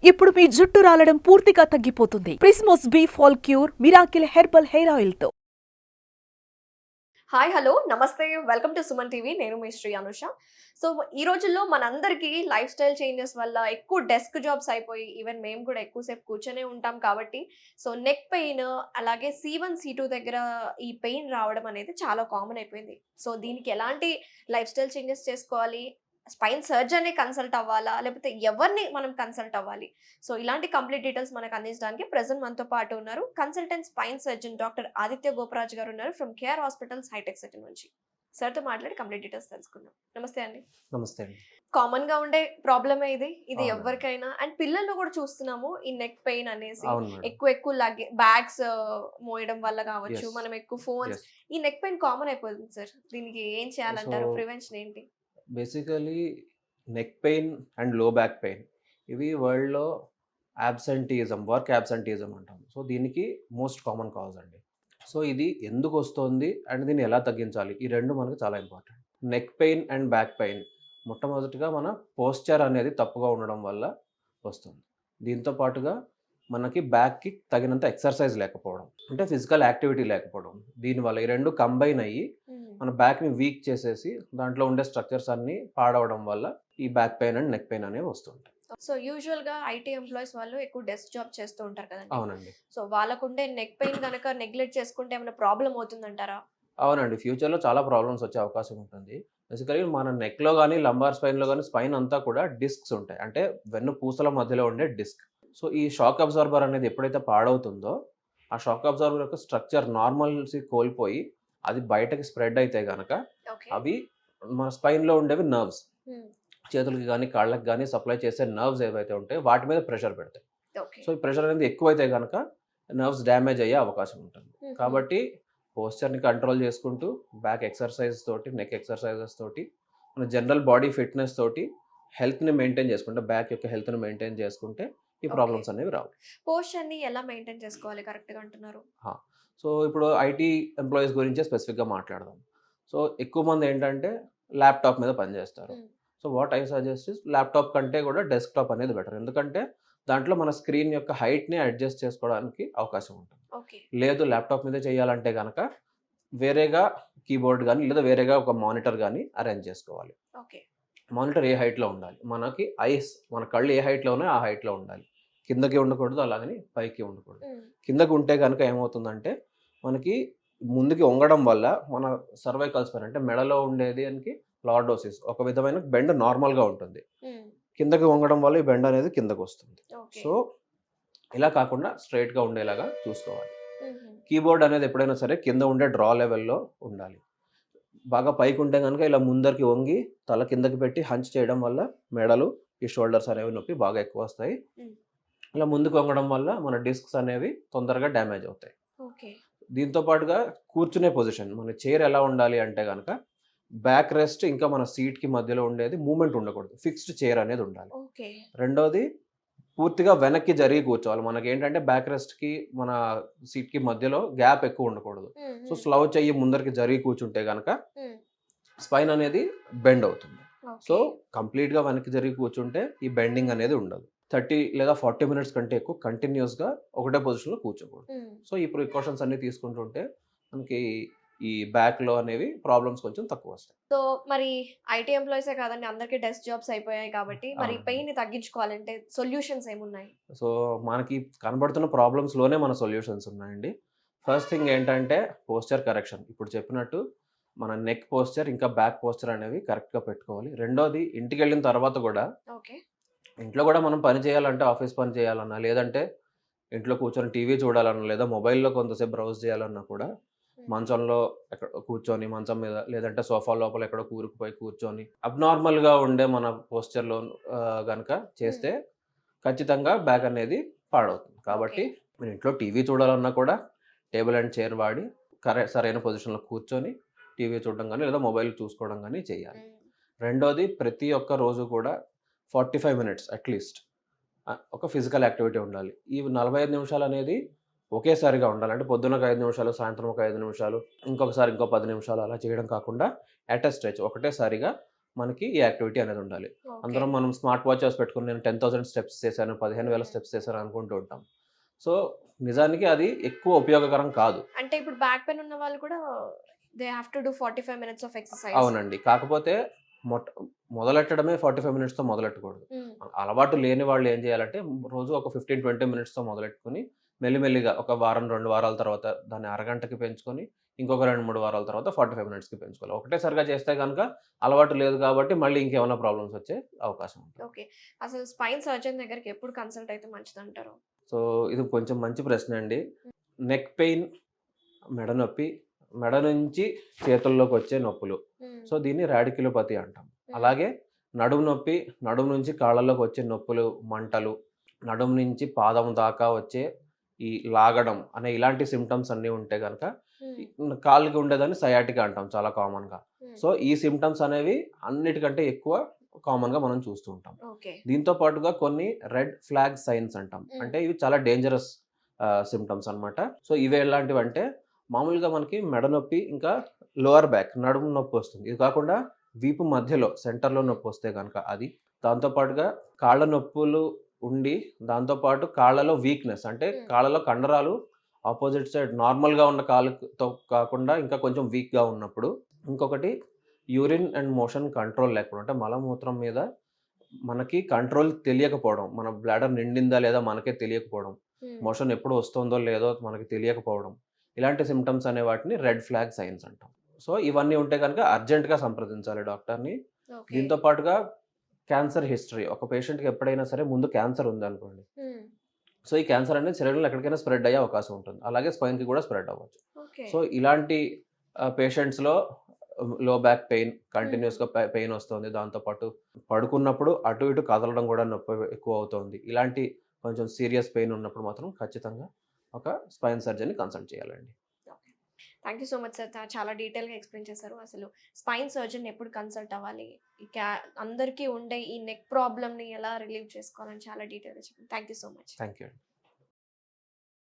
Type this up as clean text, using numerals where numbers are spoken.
ఇప్పుడు మీ జుట్టు రాలడం పూర్తిగా తగ్గిపోతుంది. ప్రిస్మోస్ బీ fall cure miracle herbal hair oil తో. హాయ్ హలో నమస్తే వెల్కమ్ టు సుమన్ టీవీ. నేను మీ శ్రీ అనుష. సో ఈ రోజుల్లో మనందరికీ లైఫ్ స్టైల్ చేంజెస్ వల్ల ఎక్కువ డెస్క్ జాబ్స్ అయిపోయి ఈవెన్ మేము కూడా ఎక్కువసేపు కూర్చొనే ఉంటాం కాబట్టి సో నెక్ పెయిన్ అలాగే C1 C2 దగ్గర ఈ పెయిన్ రావడం అనేది చాలా కామన్ అయిపోయింది. సో దీనికి ఎలాంటి లైఫ్ స్టైల్ చేంజెస్ చేసుకోవాలి, స్పైన్ సర్జన్ని కన్సల్ట్ అవ్వాలా, లేకపోతే ఎవరిని మనం కన్సల్ట్ అవ్వాలి, సో ఇలాంటి కంప్లీట్ డీటెయిల్స్ మనకు అందించడానికి ప్రెసెంట్ మనతో పాటు ఉన్నారు consultant spine surgeon doctor Aditya Goparaj గారు ఉన్నారు from care hospitals hitech city నుంచి. సార్తో మాట్లాడి కంప్లీట్ డీటెయిల్స్ తెలుసుకుందాం. నమస్తే అండి. నమస్తే అండి. కామన్ గా ఉండే ప్రాబ్లమే ఇది అవునండి. ఎవరికైనా అండ్ పిల్లల్లో కూడా చూస్తున్నాము ఈ నెక్ పెయిన్ అనేసి అవును మేడం. ఎక్కువ బ్యాగ్స్ మోయడం వల్ల కావచ్చు, Yes. మనం ఎక్కువ ఫోన్స్, Yes. ఈ నెక్ పెయిన్ కామన్ అయిపోతుంది సార్. దీనికి ఏం చేయాలంటారు, So, ప్రివెన్షన్ ఏంటి? బేసికలీ నెక్ పెయిన్ అండ్ లో బ్యాక్ పెయిన్ ఇవి వరల్డ్లో వర్క్ యాబ్సెంటీజం అంటాం. సో దీనికి మోస్ట్ కామన్ కాజ్ అండి. సో ఇది ఎందుకు వస్తుంది అండ్ దీన్ని ఎలా తగ్గించాలి, ఈ రెండు మనకు చాలా important. Neck pain and back pain మొట్టమొదటిగా మన పోస్చర్ అనేది తప్పుగా ఉండడం వల్ల వస్తుంది. దీంతో పాటుగా మనకి బ్యాక్కి తగినంత ఎక్సర్సైజ్ లేకపోవడం, అంటే ఫిజికల్ యాక్టివిటీ లేకపోవడం, దీనివల్ల ఈ రెండు కంబైన్ అయ్యి మన బ్యాక్ని వీక్ చేసేసి దాంట్లో ఉండే స్ట్రక్చర్స్ అన్నీ పాడవడం వల్ల ఈ back pain and neck pain అనేవి వస్తుంటాయి. సో యూజువల్ గా ఐటీ ఎంప్లాయీస్ వాళ్ళు ఎక్కువ డెస్క్ జాబ్ చేస్తూ ఉంటారు కదండి. అవునండి. సో వాళ్ళకుండే నెక్ పెయిన్ కనుక నెగ్లెక్ట్ చేసుకుంటే ఏమైనా ప్రాబ్లం అవుతుందంటారా? అవునండి, ఫ్యూచర్లో చాలా ప్రాబ్లమ్స్ వచ్చే అవకాశం ఉంటుంది. బేసికలీ మన నెక్లో కానీ లంబార్ స్పైన్లో కానీ స్పైన్ అంతా కూడా డిస్క్స్ ఉంటాయి, అంటే వెన్ను పూసల మధ్యలో ఉండే డిస్క్. సో ఈ షాక్ అబ్జార్బర్ అనేది ఎప్పుడైతే పాడవుతుందో ఆ షాక్ అబ్జార్బర్ యొక్క స్ట్రక్చర్ నార్మల్సీ కోల్పోయి అది బయటకి స్ప్రెడ్ అయితే కనుక ఓకే. అవి మన స్పైన్లో ఉండేవి నర్వ్స్, చేతులకి కానీ కాళ్ళకి కానీ సప్లై చేసే నర్వ్స్ ఏవైతే ఉంటాయో వాటి మీద ప్రెషర్ పెడతాయి. ఓకే. సో ఈ ప్రెషర్ అనేది ఎక్కువైతే కనుక నర్వ్స్ డ్యామేజ్ అయ్యే అవకాశం ఉంటుంది. కాబట్టి పోస్చర్ని కంట్రోల్ చేసుకుంటూ బ్యాక్ ఎక్సర్సైజ్ తోటి, నెక్ ఎక్సర్సైజెస్ తోటి, మన జనరల్ బాడీ ఫిట్నెస్ తోటి హెల్త్ని మెయింటైన్ చేసుకుంటే, బ్యాక్ యొక్క హెల్త్ని మెయింటైన్ చేసుకుంటే ఈ ప్రాబ్లమ్స్ అనేవి రావు. పోస్చర్ ని ఎలా మెయింటైన్ చేసుకోవాలి కరెక్ట్ గా అంటున్నారు? సో ఇప్పుడు ఐటీ ఎంప్లాయీస్ గురించే స్పెసిఫిక్గా మాట్లాడదాం. సో ఎక్కువ మంది ఏంటంటే ల్యాప్టాప్ మీద పనిచేస్తారు. So what I suggest is laptop కంటే కూడా డెస్క్టాప్ అనేది బెటర్, ఎందుకంటే దాంట్లో మన స్క్రీన్ యొక్క హైట్ని అడ్జస్ట్ చేసుకోవడానికి అవకాశం ఉంటుంది. ఓకే. లేదు ల్యాప్టాప్ మీద చేయాలంటే కనుక వేరేగా కీబోర్డ్ కానీ లేదా వేరేగా ఒక మానిటర్ కానీ అరేంజ్ చేసుకోవాలి. ఓకే. మానిటర్ ఏ హైట్లో ఉండాలి, మనకి ఐస్ మన కళ్ళు ఏ హైట్లో ఉన్నాయో ఆ హైట్లో ఉండాలి, కిందకి ఉండకూడదు అలాగని పైకి ఉండకూడదు. కిందకి ఉంటే కనుక ఏమవుతుందంటే మనకి ముందుకి వంగడం వల్ల మన సర్వైకల్ స్పైన్ అంటే మెడలో ఉండేది అని లార్డోసిస్ ఒక విధమైన బెండ్ నార్మల్గా ఉంటుంది, కిందకి వంగడం వల్ల ఈ బెండ్ అనేది కిందకు వస్తుంది. సో ఇలా కాకుండా స్ట్రైట్గా ఉండేలాగా చూసుకోవాలి. కీబోర్డ్ అనేది ఎప్పుడైనా సరే కింద ఉండే డ్రా లెవెల్లో ఉండాలి. బాగా పైకి ఉంటే కనుక ఇలా ముందరికి వంగి తల కిందకి పెట్టి హంచ్ చేయడం వల్ల మెడలు ఈ షోల్డర్స్ అనేవి నొప్పి బాగా ఎక్కువ వస్తాయి. ఇలా ముందుకు వంగడం వల్ల మన డిస్క్స్ అనేవి తొందరగా డ్యామేజ్ అవుతాయి. దీంతో పాటుగా కూర్చునే పొజిషన్, మన చైర్ ఎలా ఉండాలి అంటే కనుక బ్యాక్ రెస్ట్ ఇంకా మన సీట్కి మధ్యలో ఉండేది మూమెంట్ ఉండకూడదు, ఫిక్స్డ్ చైర్ అనేది ఉండాలి. రెండోది పూర్తిగా వెనక్కి జరిగి కూర్చోవాలి. మనకి ఏంటంటే బ్యాక్ రెస్ట్కి మన సీట్కి మధ్యలో గ్యాప్ ఎక్కువ ఉండకూడదు. సో స్లౌచ్ అయ్యి ముందరికి జరిగి కూర్చుంటే కనుక స్పైన్ అనేది బెండ్ అవుతుంది. సో కంప్లీట్గా వెనక్కి జరిగి కూర్చుంటే ఈ బెండింగ్ అనేది ఉండదు. 30 లేదా 40 మినిట్స్ కంటే ఎక్కువ కంటిన్యూస్గా ఒకటే పొజిషన్లో కూర్చోకూడదు. సో ఈ ప్రికాషన్స్ అన్ని తీసుకుంటుంటే మనకి ఈ బ్యాక్లో అనేవి ప్రాబ్లమ్స్ కొంచెం తక్కువ వస్తాయి. సో మరి ఐటీ ఎంప్లాయీసే కాదండి, అందరికీ డెస్క్ జాబ్స్ అయిపోయాయి కాబట్టి మరి పెయిన్ ని తగ్గించుకోవాలంటే సొల్యూషన్స్ ఏమున్నాయి? సో మనకి కనబడుతున్న ప్రాబ్లమ్స్లోనే మన సొల్యూషన్స్ ఉన్నాయండి. ఫస్ట్ థింగ్ ఏంటంటే పోస్చర్ కరెక్షన్. ఇప్పుడు చెప్పినట్టు మన నెక్ పోస్చర్ ఇంకా బ్యాక్ పోస్చర్ అనేవి కరెక్ట్గా పెట్టుకోవాలి. రెండోది ఇంటికి వెళ్ళిన తర్వాత కూడా ఓకే. ఇంట్లో కూడా మనం పని చేయాలంటే, ఆఫీస్ పని చేయాలన్నా, లేదంటే ఇంట్లో కూర్చొని టీవీ చూడాలన్నా, లేదా మొబైల్లో కొంతసేపు బ్రౌజ్ చేయాలన్నా కూడా మంచంలో ఎక్కడ కూర్చొని, మంచం మీద లేదంటే సోఫా లోపల ఎక్కడో కూరుకుపోయి కూర్చొని అబ్నార్మల్గా ఉండే మన పోస్చర్లో కనుక చేస్తే ఖచ్చితంగా బ్యాక్ అనేది పాడవుతుంది. కాబట్టి మీరు ఇంట్లో టీవీ చూడాలన్నా కూడా టేబుల్ అండ్ చైర్ వాడి సరైన పొజిషన్లో కూర్చొని టీవీ చూడడం కానీ లేదా మొబైల్ చూసుకోవడం కానీ చేయాలి. రెండోది ప్రతి ఒక్క రోజు కూడా 45 మినిట్స్ అట్లీస్ట్ ఒక ఫిజికల్ యాక్టివిటీ ఉండాలి. ఈ 45 నిమిషాలు అనేది ఒకేసారిగా ఉండాలి, అంటే పొద్దున ఒక 5 నిమిషాలు, సాయంత్రం ఒక 5 నిమిషాలు, ఇంకొకసారి ఇంకో 10 నిమిషాలు అలా చేయడం కాకుండా అట్ ఎ స్ట్రెచ్ ఒకటేసారిగా మనకి ఈ యాక్టివిటీ అనేది ఉండాలి. అందరం మనం స్మార్ట్ వాచెస్ పెట్టుకొని నేను 10,000 స్టెప్స్ చేశాను, 15,000 స్టెప్స్ చేశాను అనుకుంటూ ఉంటాం. సో నిజానికి అది ఎక్కువ ఉపయోగకరం కాదు. అంటే ఇప్పుడు బ్యాక్ పెయిన్ ఉన్న వాళ్ళు కూడా they have to do 45 minutes of exercise. అవునండి. కాకపోతే మొదలెట్టడమే 45 మినిట్స్‌తో మొదలెట్టకూడదు. అలవాటు లేని వాళ్ళు ఏం చేయాలంటే రోజు ఒక 15-20 మినిట్స్‌తో మొదలెట్టుకొని మెల్లిమెల్లిగా ఒక వారం, 2 వారాల తర్వాత దాన్ని అరగంటకి పెంచుకొని ఇంకొక 2-3 వారాల తర్వాత 45 మినిట్స్‌కి పెంచుకోవాలి. ఒకటేసారిగా చేస్తే గనుక అలవాటు లేదు కాబట్టి మళ్ళీ ఇంకేమైనా ప్రాబ్లమ్స్ వచ్చే అవకాశం ఉంటుంది. ఓకే. అసలు స్పైన్ సర్జన్ దగ్గరికి ఎప్పుడు కన్సల్ట్ అయితే మంచిదంటారు? సో ఇది కొంచెం మంచి ప్రశ్న అండి. నెక్ పెయిన్, మెడ నొప్పి, మెడ నుంచి చేతుల్లోకి వచ్చే నొప్పులు. సో దీన్ని రాడిక్యులోపతి అంటాం. అలాగే నడుము నొప్పి, నడుము నుంచి కాళ్ళలోకి వచ్చే నొప్పులు, మంటలు, నడుము నుంచి పాదం దాకా వచ్చే ఈ లాగడం అనే ఇలాంటి సిమ్టమ్స్ అన్నీ ఉంటే గనక కాళ్ళకి ఉండేదాన్ని సయాటికా అంటాం చాలా కామన్‌గా. సో ఈ సిమ్టమ్స్ అనేవి అన్నిటికంటే ఎక్కువ కామన్‌గా మనం చూస్తూ ఉంటాం. ఓకే. దీంతో పాటుగా కొన్ని రెడ్ ఫ్లాగ్ సైన్స్ అంటాం. అంటే ఇవి చాలా డేంజరస్ సిమ్టమ్స్ అన్నమాట. సో ఇవి ఎలాంటివంటే మామూలుగా మనకి మెడ నొప్పి, ఇంకా లోవర్ బ్యాక్ నడుము నొప్పి వస్తుంది. ఇది కాకుండా వీపు మధ్యలో సెంటర్‌లో నొప్పి వస్తే గనక అది. దాంతో పాటుగా కాళ్ళ నొప్పులు ఉండి, దాంతో పాటు కాళ్ళలో వీక్‌నెస్ అంటే కాళ్ళలో కండరాలు ఆపోజిట్ సైడ్ నార్మల్‌గా ఉన్న కాలుతో కాకుండా ఇంకా కొంచెం వీక్‌గా ఉన్నప్పుడు. ఇంకొకటి యూరిన్ అండ్ మోషన్ కంట్రోల్ లేకపోవడం. అంటే మలమూత్రం మీద మనకి కంట్రోల్ తెలియకపోవడం. మన బ్లాడర్ నిండిందా లేదా మనకే తెలియకపోవడం. మోషన్ ఎప్పుడు వస్తుందో లేదో మనకి తెలియకపోవడం. ఇలాంటి సిమ్టమ్స్ అనే వాటిని రెడ్ ఫ్లాగ్ సైన్స్ అంటాం. సో ఇవన్నీ ఉంటే కనుక అర్జెంట్‌గా సంప్రదించాలి డాక్టర్‌ని. ఓకే. దీంతో పాటుగా క్యాన్సర్ హిస్టరీ. ఒక పేషెంట్‌కి ఎప్పుడైనా సరే ముందు క్యాన్సర్ ఉందనుకోండి. సో ఈ క్యాన్సర్ అనేది శరీరంలో ఎక్కడికైనా స్ప్రెడ్ అయ్యే అవకాశం ఉంటుంది. అలాగే స్పైన్‌కి కూడా స్ప్రెడ్ అవ్వచ్చు. ఓకే. సో ఇలాంటి పేషెంట్స్‌లో లో బ్యాక్ పెయిన్, కంటిన్యూస్‌గా పెయిన్ వస్తుంది. దాంతో పాటు పడుకున్నప్పుడు అటు ఇటు కదలడం కూడా నొప్పి ఎక్కువ అవుతుంది. ఇలాంటి కొంచెం సీరియస్ పెయిన్ ఉన్నప్పుడు మాత్రం ఖచ్చితంగా ఒక స్పైన్ సర్జన్‌ని కన్సల్ట్ చేయాలండి. Okay. Thank you so much sir. చాలా డీటెయిల్‌గా ఎక్స్‌ప్లెయిన్ చేశారు. అసలు స్పైన్ సర్జన్ ఎప్పుడు కన్సల్ట్ అవ్వాలి? ఈ అందరికీ ఉండే ఈ నెక్ ప్రాబ్లమ్‌ని ఎలా రిలీవ్ చేసుకోవాలని చాలా డీటెయిల్‌గా చెప్పారు. Thank you so much. Thank you అండి.